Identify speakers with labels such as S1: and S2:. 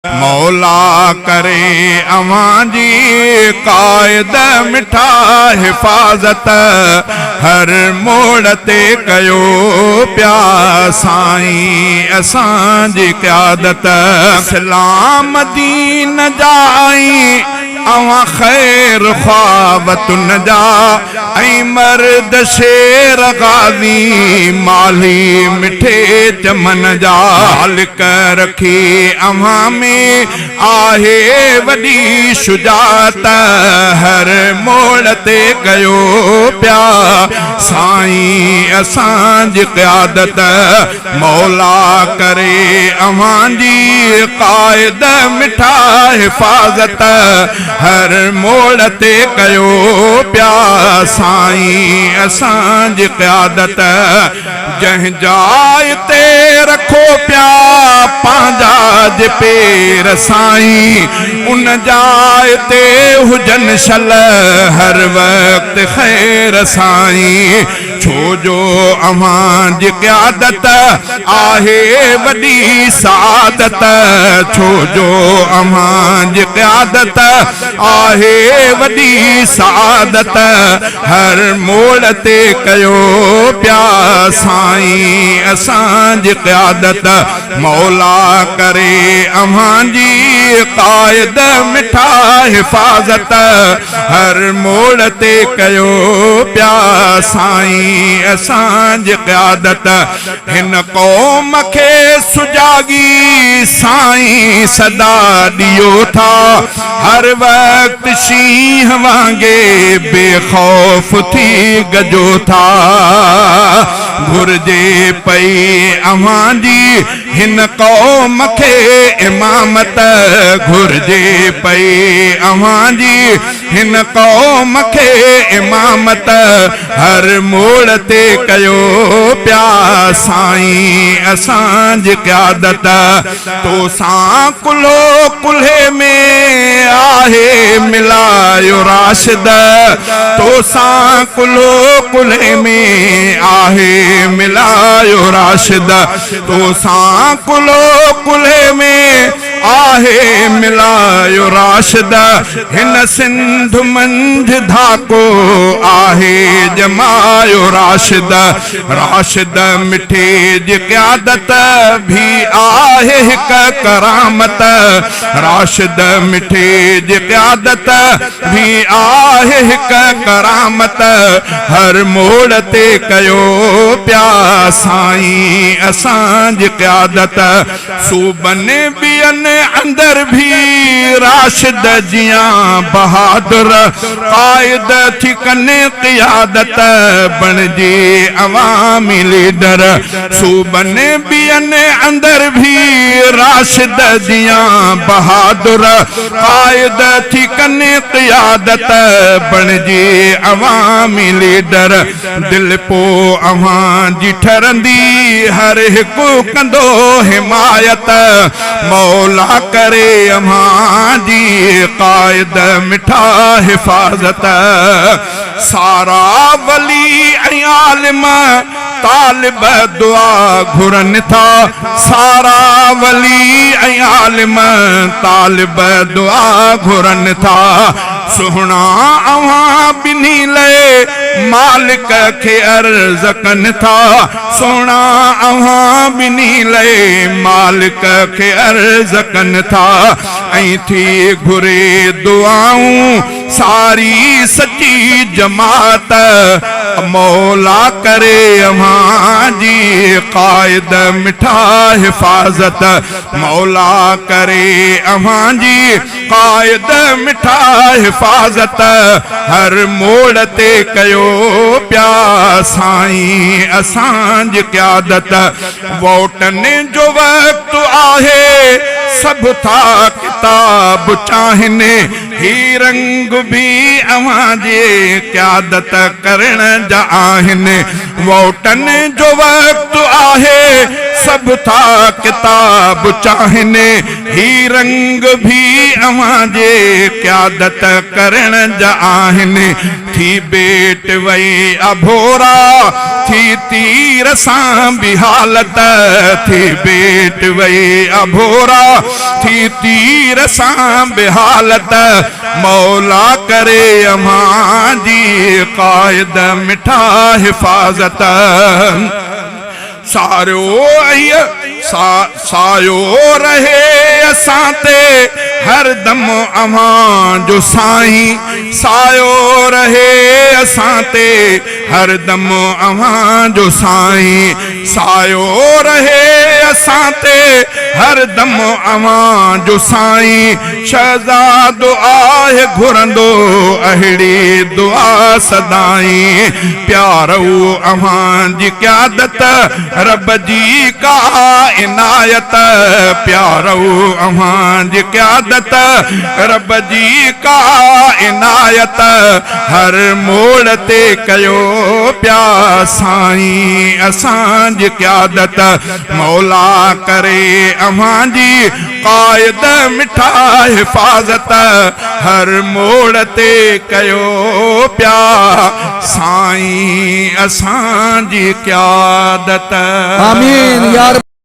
S1: मौला करे अवां जी कायद मिठा हिफाजत हर मोड़ ते कयो प्या साईं असां जी क़यादत इस्लाम दीन जाई अवां खैर ख्वाबतुन जा ऐं मर्द शेर गाज़ी माली मिठे चमन जा मालिक रखी अवां में आहे वॾी शुजात हर मोड़ ते कयो प्या साईं असां जी क़यादत मौला करे अवां जी कायद मिठा हिफाजत हर मोड़ ते कयो प्या साईं असां जी क़यादत जंहिं जाइ ते रखो प्या पंहिंजा जे पेर साईं उन जाइ ते हुजन शल हर वक्त खैर साईं छो जो अवां जी क़यादत आहे वॾी सादत छो जो अवां जी क़यादत आहे वॾी सादत हर मोड़ ते कयो प्या साईं असां जी क़यादत मौला करे अवां जी कायद मिठा हिफाजत हर मोड़ ते कयो प्या साईं असां जी क़यादत हिन क़ौम खे सुजागी साईं सदा ॾियो था हर वक्त शींह वांगे बेखौफ थी गजो था घुर्जे पई अवां जी हिन क़ौम खे इमामत घुर्जे पई अवां जी हिन क़ौम खे इमामत हर मोड़ ते कयो प्या साईं असां जी क़यादत तो सां कुलो कुल्हे में आहे मिलायो राशिद तो सां कुलो कुल्हे में आहे मिलायो राशिद तो सां कुलो कुल्हे में आहे मिलायो राशिद हिन सिंध मंझ धाको आहे जमायो राशिद राशिद मिठे जी क़यादत भी आहे हिक करामत राशिद मिठे जी क़यादत भी आहे हिक करामत हर मोड़ ते कयो प्या साईं असां जी क़यादत सूबन बियन अंदर भी राशिद जियां बहादुर कायद थी कने क़यादत बणजे अवामी लीडर सूबन बियन अंदर भी राशिद जियां बहादुर कायद थी कने क़यादत बणजे अवामी लीडर दिल पो अवां जी ठरंदी हर हिकु कंदो हिमायत मौला करे अवां जी कायद मिठा हिफाजत सारा वली ऐं आलिम तालिब दुआ घुरन था सारा वली ऐं आलिम तालिब दुआ घुरन था सुहणा अवां बिन्ही ले मालिक खे अर्ज़ कन था सुहणा अवां बिन्ही ले मालिक खे अर्ज़ कन था ऐं थी घुरे दुआऊं सारी सच्ची जमात मौला करे अवां जी कायद मिठा हिफाजत मौला करे अवां जी कायद मिठा हिफाजत हर मोड़ ते कयो प्या साईं असां जी क़यादत वोटन जो वक्त आहे सब था किताब चाहिने ही रंग भी अवां जी क़यादत करण जा आहिनि वोटन जो वक्त आहे सब था किताब चाहने ही रंग भी अवाजे क़यादत करण जा आहिनि थी बेट वई अभोरा थी तीर सां भी हालत थी बेट वई अभोरा थी तीर सां भी हालत मौला करे अमां जी क़ायद मिठा हिफ़ाज़त सायो रहे असां ते हर दम अवां जो साईं सायो रहे असां ते हर दम अवां जो साईं सायो रहे असां ते हर दम अवां जो साईं शहज़ादो आहे घुरंदो अहिड़ी दुआ सदाई प्यारो अवां जी क़यादत रब जी का इनायत प्यारो अवां जी क़यादत रब जी का इनायत हर मोड़ ते कयो प्या साईं असां जी क़यादत मौला करे अवां जी क़ायद मिठा हिफ़ाज़त हर मोड़ ते कयो प्या साईं असां जी क़यादत।
S2: आमीन यार।